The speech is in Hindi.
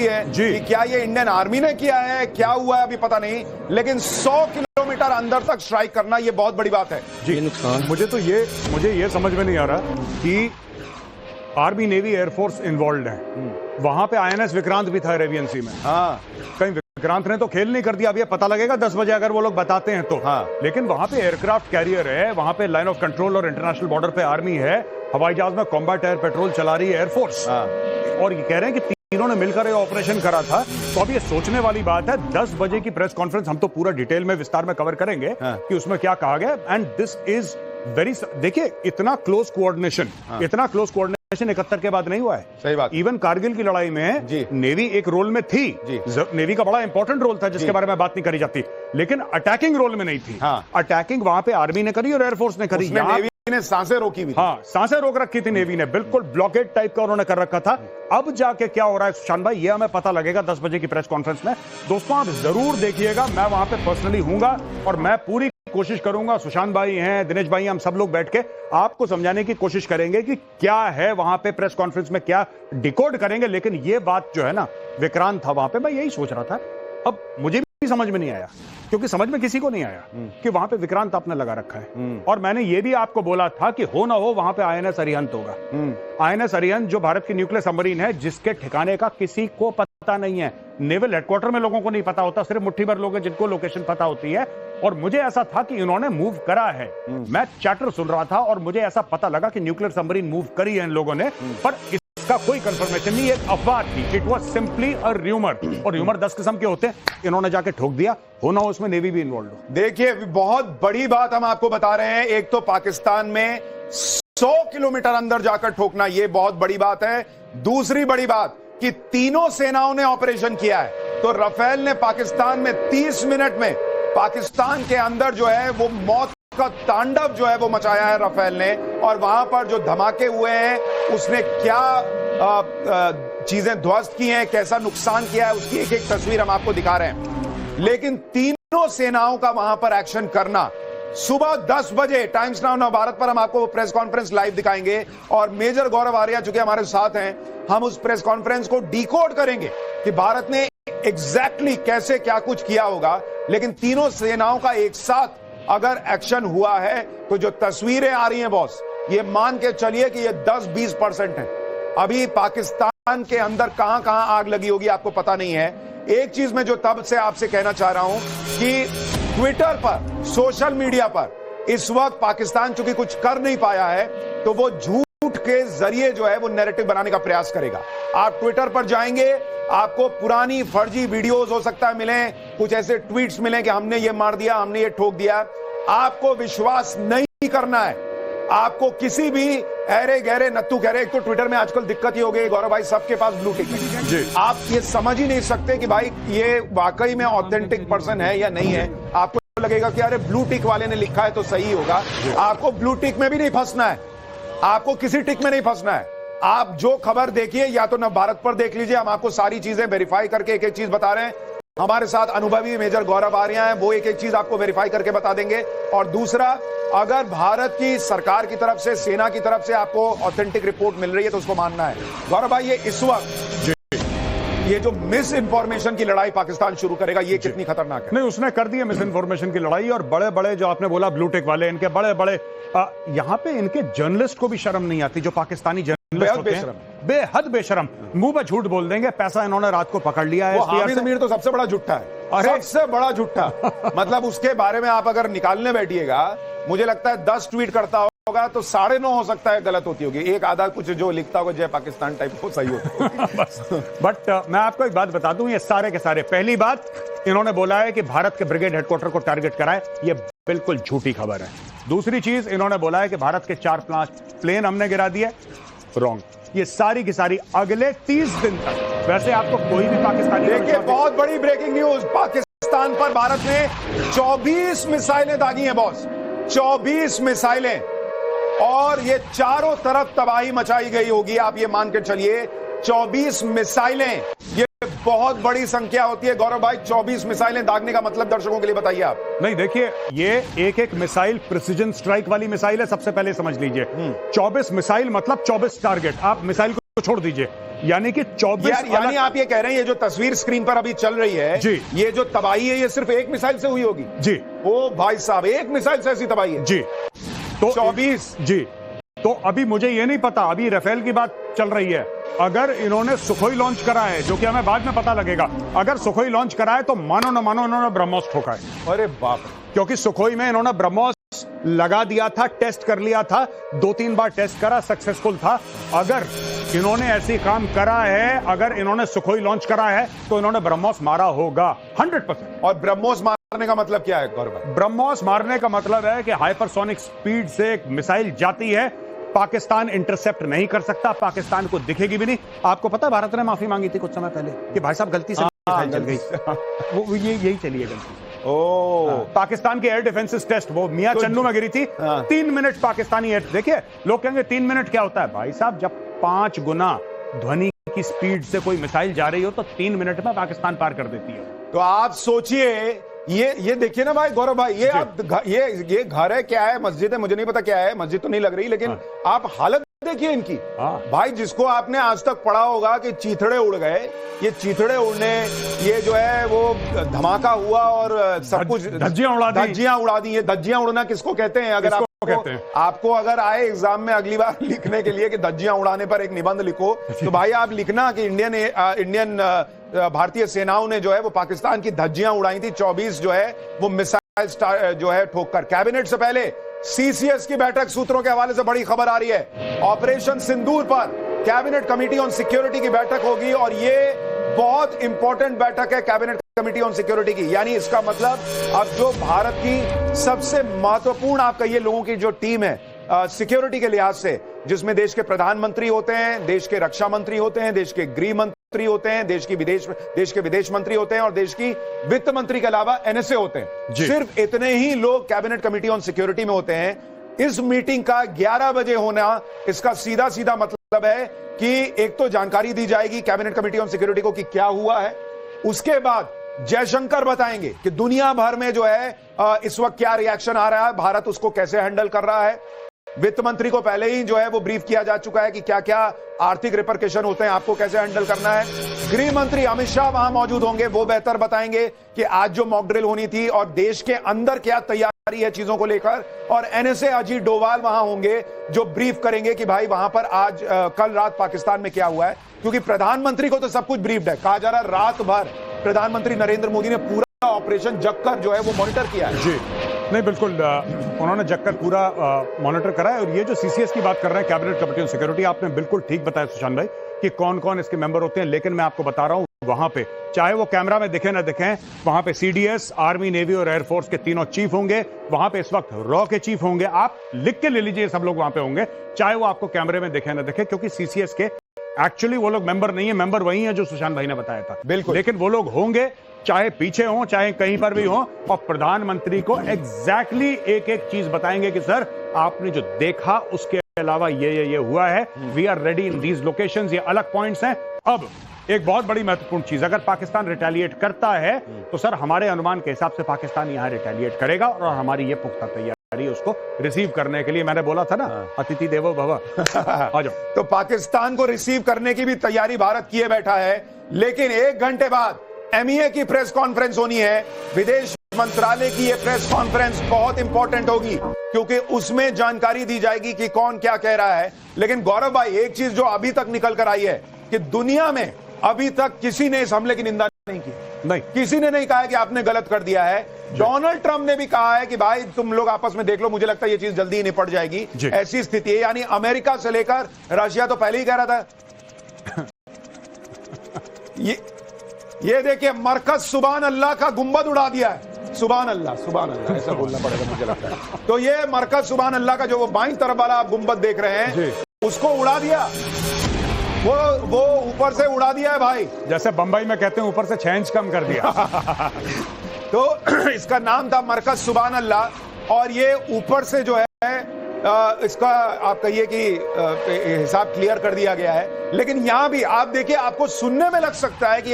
है कि क्या ये इंडियन आर्मी ने किया है, क्या हुआ है अभी पता नहीं, लेकिन 100 किलोमीटर अंदर तक स्ट्राइक करना ये बहुत बड़ी बात है जी। मुझे ये समझ में नहीं आ रहा कि आर्मी नेवी एयरफोर्स इन्वॉल्व है। वहां पे आईएनएस विक्रांत भी था अरेबियन सी में। हाँ, कहीं विक्रांत ने तो खेल नहीं कर दिया। अब ये पता लगेगा 10 बजे अगर वो लोग बताते हैं तो। हाँ, लेकिन वहां पे एयरक्राफ्ट कैरियर है, वहां पे लाइन ऑफ कंट्रोल और इंटरनेशनल बॉर्डर पे आर्मी है, हवाई जहाज में कॉम्बैट एयर पेट्रोल चला रही है एयरफोर्स। हाँ, और ये कह रहे हैं कि तीनों ने मिलकर ये ऑपरेशन करा था। तो अब ये सोचने वाली बात है, 10 बजे की प्रेस कॉन्फ्रेंस हम तो पूरा डिटेल में विस्तार में कवर करेंगे कि उसमें क्या कहा गया। एंड दिस इज वेरी, देखिए इतना क्लोज कोऑर्डिनेशन 71 के बाद नहीं हुआ है। सही बात। इवन कारगिल की लड़ाई में नेवी एक रोल में थी, नेवी का बड़ा इंपॉर्टेंट रोल था जिसके बारे में बात नहीं करी जाती, लेकिन अटैकिंग रोल में नहीं थी। अटैकिंग वहां पे आर्मी ने करी और एयरफोर्स ने करी। नेवी ने सांसें रोकी भी। हाँ, सांसें रोक रखी थी नेवी ने, बिल्कुल ब्लॉकेड टाइप का उन्होंने कर रखा था। अब जाके क्या हो रहा है सुशांत भाई, ये हमें पता लगेगा 10 बजे की प्रेस कॉन्फ्रेंस में। दोस्तों आप जरूर देखिएगा, मैं वहां पे पर्सनली हूंगा और मैं पूरी कोशिश करूंगा, सुशांत भाई हैं, दिनेश भाई, हम सब लोग बैठ के आपको समझाने की कोशिश करेंगे कि क्या है वहां पे प्रेस कॉन्फ्रेंस में, क्या डिकोड करेंगे। लेकिन ये बात जो है ना, विक्रांत था वहां पे, मैं यही सोच रहा था। अब मुझे भी समझ में नहीं आया, क्योंकि समझ में किसी को नहीं आया कि वहां पे विक्रांत आपने लगा रखा है। और मैंने ये भी आपको बोला था कि हो ना हो वहां पे आईएनएस अरिहंत होगा। आईएनएस अरिहंत जो भारत की न्यूक्लियर सबमरीन है, जिसके ठिकाने का किसी को पता नहीं है। नेवल हेडक्वार्टर में लोगों को नहीं पता होता, सिर्फ मुट्ठी भर लोग हैं जिनको लोकेशन पता होती है। और मुझे ऐसा था कि इन्होंने मूव करा है। मैं चैटर सुन रहा था और मुझे ऐसा पता लगा कि न्यूक्लियर सबमरीन मूव करी है इन लोगों ने, पर इसका कोई कंफर्मेशन नहीं, एक अफवाह थी। It was simply a rumour, और र्यूमर 10 किस्म के होते हैं, इन्होंने जाके ठोक दिया। होना उसमें नेवी भी इन्वॉल्व हो। देखिए बहुत बड़ी बात हम आपको बता रहे हैं, एक तो पाकिस्तान में 100 किलोमीटर अंदर जाकर ठोकना, यह बहुत बड़ी बात है। दूसरी बड़ी बात कि तीनों सेनाओं ने ऑपरेशन किया है। तो राफेल ने पाकिस्तान में 30 मिनट में पाकिस्तान के अंदर जो है वो मौत का तांडव जो है वो मचाया है राफेल ने। और वहां पर जो धमाके हुए हैं, उसने क्या चीजें ध्वस्त की हैं, कैसा नुकसान किया है, उसकी एक एक तस्वीर हम आपको दिखा रहे हैं। लेकिन तीनों सेनाओं का वहां पर एक्शन करना, सुबह 10 बजे टाइम्स नाउ नव भारत पर हम आपको प्रेस कॉन्फ्रेंस लाइव दिखाएंगे और मेजर गौरव आर्या चूंकि हमारे साथ हैं, हम उस प्रेस कॉन्फ्रेंस को डिकोड करेंगे कि भारत ने एग्जैक्टली कैसे क्या कुछ किया होगा। लेकिन तीनों सेनाओं का एक साथ अगर एक्शन हुआ है तो जो तस्वीरें आ रही हैं बॉस, ये मान के चलिए कि ये 10-20% है। अभी पाकिस्तान के अंदर कहां कहां आग लगी होगी आपको पता नहीं है। एक चीज मैं जो तब से आपसे कहना चाह रहा हूं कि ट्विटर पर, सोशल मीडिया पर इस वक्त पाकिस्तान चूंकि कुछ कर नहीं पाया है, तो वो झूठ के जरिए जो है वो नैरेटिव बनाने का प्रयास करेगा। आप ट्विटर पर जाएंगे, आपको पुरानी फर्जी वीडियोस हो सकता है मिले, कुछ ऐसे ट्वीट्स मिले कि हमने ये मार दिया, हमने ये ठोक दिया। आपको विश्वास नहीं करना है। आपको किसी भी अरे गहरे नत्थू कह रहे, एक तो ट्विटर में आजकल दिक्कत ही हो गई गौरव भाई, सबके पास ब्लू टिक है। आप ये समझ ही नहीं सकते कि भाई ये वाकई में ऑथेंटिक पर्सन है या नहीं है। आपको लगेगा कि अरे ब्लू टिक वाले ने लिखा है तो सही होगा। आपको ब्लू टिक में भी नहीं फंसना है, आपको किसी टिक में नहीं फंसना है। आप जो खबर देखिए या तो नव भारत पर देख लीजिए, हम आपको सारी चीजें वेरीफाई करके एक एक चीज बता रहे हैं। हमारे साथ अनुभवी मेजर गौरव आर्या हैं, वो एक एक चीज आपको वेरीफाई करके बता देंगे। और दूसरा, अगर भारत की सरकार की तरफ से, सेना की तरफ से आपको ऑथेंटिक रिपोर्ट मिल रही है तो उसको मानना है। गौरव भाई, ये इस वक्त ये जो मिस इंफॉर्मेशन की लड़ाई पाकिस्तान शुरू करेगा, ये कितनी खतरनाक है? नहीं, उसने कर दी है मिस इंफॉर्मेशन की लड़ाई। और बड़े बड़े जो आपने बोला ब्लू टिक वाले, इनके बड़े बड़े यहां पे इनके जर्नलिस्ट को भी शर्म नहीं आती, जो पाकिस्तानी जर्नलिस्ट होते हैं, बेहद बेशरम, मुंह पे झूठ बोल देंगे। पैसा इन्होंने रात को पकड़ लिया है। हामिद अमीर तो सबसे बड़ा झूठा है, सबसे बड़ा झूठा। मतलब उसके बारे में आप अगर निकालने बैठिएगा, मुझे लगता है 10 ट्वीट करता होगा तो 9.5 हो सकता है गलत होती होगी, एक आधा कुछ जो लिखता होगा जय पाकिस्तान टाइप वो सही होता है। बट मैं आपको एक बात बता दूं, ये सारे के सारे, पहली बात इन्होंने बोला है कि भारत के ब्रिगेड हेडक्वार्टर को टारगेट करा है, ये बिल्कुल झूठी खबर है। दूसरी चीज, इन्होंने बोला है कि भारत के 4 प्लेन हमने गिरा दिए, रॉन्ग। ये सारी की सारी अगले 30 दिन तक, वैसे आपको कोई भी पाकिस्तानी, देखिए बहुत बड़ी ब्रेकिंग न्यूज, पाकिस्तान पर भारत ने 24 मिसाइलें दागी हैं बॉस, 24 मिसाइलें, और ये चारों तरफ तबाही मचाई गई होगी। आप ये मान के चलिए 24 मिसाइलें, ये बहुत बड़ी संख्या होती है गौरव भाई। 24 मिसाइलें दागने का मतलब दर्शकों के लिए बताइए आप। नहीं, देखिए ये एक एक मिसाइल प्रिसीजन स्ट्राइक वाली मिसाइल है, सबसे पहले समझ लीजिए। 24 मिसाइल मतलब 24 टारगेट। आप मिसाइल को छोड़ दीजिए, यानी कि 24 यानी आप ये कह रहे हैं ये जो तस्वीर स्क्रीन पर अभी चल रही है जी, ये जो तबाही है ये सिर्फ एक मिसाइल से हुई होगी जी। ओ भाई साहब, एक मिसाइल से ऐसी तबाही है जी। तो 24 जी। तो अभी मुझे ये नहीं पता, अभी राफेल की बात चल रही है। अगर इन्होंने सुखोई लॉन्च करा है, जो कि हमें बाद में पता लगेगा, अगर सुखोई लॉन्च करा है तो मानो न मानो इन्होंने ब्रह्मोस ठोका है। अरे बाप, क्योंकि सुखोई में इन्होंने ब्रह्मोस लगा दिया था, टेस्ट कर लिया था, 2-3 बार टेस्ट करा, सक्सेसफुल था। अगर इन्होंने ऐसी काम करा है, अगर इन्होंने सुखोई लॉन्च करा है तो इन्होंने ब्रह्मोस मारा होगा 100%। और ब्रह्मोस मारने का मतलब क्या है गौरव भाई? ब्रह्मोस मारने का मतलब है कि हाइपरसोनिक स्पीड से एक मिसाइल जाती है, पाकिस्तान इंटरसेप्ट नहीं कर सकता, पाकिस्तान को दिखेगी भी नहीं। आपको पता है भारत ने माफी मांगी थी कुछ समय पहले कि भाई साहब गलती से मिसाइल चल गई, वो यही चली है गलती। पाकिस्तान के एयर डिफेंसेस टेस्ट, वो मियां चन्नू में गिरी थी। 3 मिनट पाकिस्तानी एयर, देखिए लोग कहेंगे 3 मिनट क्या होता है भाई साहब, जब 5 गुना ध्वनि की स्पीड से कोई मिसाइल जा रही हो तो 3 मिनट में पाकिस्तान पार कर देती है। तो आप सोचिए, ये देखिए ना भाई गौरव भाई, ये आप ये घर है क्या है, मस्जिद है, मुझे नहीं पता क्या है, मस्जिद तो नहीं लग रही, लेकिन आप हालत देखिए इनकी। भाई जिसको आपने आज तक पढ़ा होगा कि चीथड़े उड़ गए, ये चीथड़े उड़ने, ये जो है वो धमाका हुआ और सब कुछ धज्जियां उड़ा दी। ये धज्जियां उड़ना किसको कहते हैं? अगर आपको अगर आए एग्जाम में अगली बार लिखने के लिए कि धज्जियां उड़ाने पर एक निबंध लिखो, तो भाई आप लिखना कि इंडियन भारतीय सेनाओं ने जो है वो पाकिस्तान की धज्जियां उड़ाई थी, 24 जो है वो मिसाइल जो है ठोककर। कैबिनेट से पहले सीसीएस की बैठक, सूत्रों के हवाले से बड़ी खबर आ रही है, ऑपरेशन सिंदूर पर कैबिनेट कमेटी ऑन सिक्योरिटी की बैठक होगी और ये बहुत इंपॉर्टेंट बैठक है कैबिनेट कमेटी ऑन सिक्योरिटी की। यानी इसका मतलब अब जो भारत की सबसे महत्वपूर्ण आप कहिए लोगों की जो टीम है सिक्योरिटी के लिहाज से, जिसमें देश के प्रधानमंत्री होते हैं, देश के रक्षा मंत्री होते हैं, देश के गृह मंत्री होते हैं, देश के विदेश मंत्री होते हैं और देश की वित्त मंत्री के अलावा एनएसए होते हैं, सिर्फ इतने ही लोग कैबिनेट कमेटी ऑन सिक्योरिटी में होते हैं। इस मीटिंग का 11 बजे होना, इसका सीधा सीधा मतलब है कि एक तो जानकारी दी जाएगी कैबिनेट कमेटी ऑन सिक्योरिटी को कि क्या हुआ है, उसके बाद जयशंकर बताएंगे कि दुनिया भर में जो है इस वक्त क्या रिएक्शन आ रहा है, भारत उसको कैसे हैंडल कर रहा है। वित्त मंत्री को पहले ही जो है वो ब्रीफ किया जा चुका है कि क्या क्या आर्थिक रिपरकशन होते हैं, आपको कैसे हैंडल करना है। गृह मंत्री अमित शाह वहां मौजूद होंगे, वो बेहतर बताएंगे कि आज जो मॉक ड्रिल होनी थी और देश के अंदर क्या तैयारी है चीजों को लेकर। और एनएसए अजीत डोवाल वहां होंगे जो ब्रीफ करेंगे कि भाई वहां पर आज कल रात पाकिस्तान में क्या हुआ है, क्योंकि प्रधानमंत्री को तो सब कुछ ब्रीफ्ड है। कहा जा रहा है रात भर प्रधानमंत्री नरेंद्र मोदी ने पूरा ऑपरेशन जगकर जो है वो मॉनिटर किया है। जी नहीं, बिल्कुल उन्होंने जगकर पूरा मॉनिटर करा है। और ये जो सीसीएस की बात कर रहे हैं, कैबिनेट कमेटी ऑन सिक्योरिटी, आपने बिल्कुल ठीक बताया सुशांत भाई कि कौन कौन इसके मेंबर होते हैं। लेकिन मैं आपको बता रहा हूं वहां पे, चाहे वो कैमरा में दिखे ना दिखे, वहां पे सीडीएस, आर्मी, नेवी और एयरफोर्स के तीनों चीफ होंगे। वहां पे इस वक्त रॉ के चीफ होंगे, आप लिख के ले लीजिए, सब लोग वहां पे होंगे, चाहे वो आपको कैमरे में दिखे ना दिखे, क्योंकि सीसीएस के एक्चुअली वो लोग मेंबर नहीं है, मेंबर वही है जो सुशांत भाई ने बताया था। बिल्कुल, लेकिन वो लोग होंगे, चाहे पीछे हो चाहे कहीं पर भी हो, और प्रधानमंत्री को एग्जैक्टली एक एक चीज बताएंगे कि सर आपने जो देखा उसके अलावा ये हुआ है, we are ready in these locations, ये अलग पॉइंट्स हैं। अब एक बहुत बड़ी महत्वपूर्ण चीज, अगर पाकिस्तान रिटेलिएट करता है तो सर हमारे अनुमान के हिसाब से पाकिस्तान यहां रिटेलिएट करेगा और हमारी ये पुख्ता तैयारी उसको रिसीव करने के लिए, मैंने बोला था ना अतिथि देवो भव, आ जाओ। तो पाकिस्तान को रिसीव करने की भी तैयारी भारत किए बैठा है, लेकिन 1 घंटे बाद एमईए की प्रेस कॉन्फ्रेंस होनी है। विदेश मंत्रालय की यह प्रेस कॉन्फ्रेंस बहुत इंपॉर्टेंट होगी क्योंकि उसमें जानकारी दी जाएगी कि कौन क्या कह रहा है। लेकिन गौरव भाई, एक चीज जो अभी तक निकल कर आई है कि दुनिया में अभी तक किसी ने इस हमले की निंदा नहीं की, नहीं, किसी ने नहीं कहा है कि आपने गलत कर दिया है। डोनाल्ड ट्रंप ने भी कहा है कि भाई तुम लोग आपस में देख लो, मुझे लगता है ये चीज जल्दी ही निपट जाएगी, ऐसी स्थिति है। यानी अमेरिका से लेकर रशिया तो पहले ही कह रहा था। ये देखिए, मरकज सुभान अल्लाह का गुंबद उड़ा दिया है। सुभान अल्लाह ऐसा बोलना पड़ेगा मुझे लगता है। तो ये मरकज सुभान अल्लाह का जो वो बाईं तरफ वाला आप गुंबद देख रहे हैं, उसको उड़ा दिया, वो ऊपर से उड़ा दिया है भाई, जैसे बंबई में कहते हैं ऊपर से 6 इंच कम कर दिया। तो इसका नाम था मरकज सुभान अल्लाह, और ये ऊपर से जो है इसका आप कहिए कि हिसाब क्लियर कर दिया गया है। लेकिन यहां भी आप देखिए, आपको सुनने में लग सकता है कि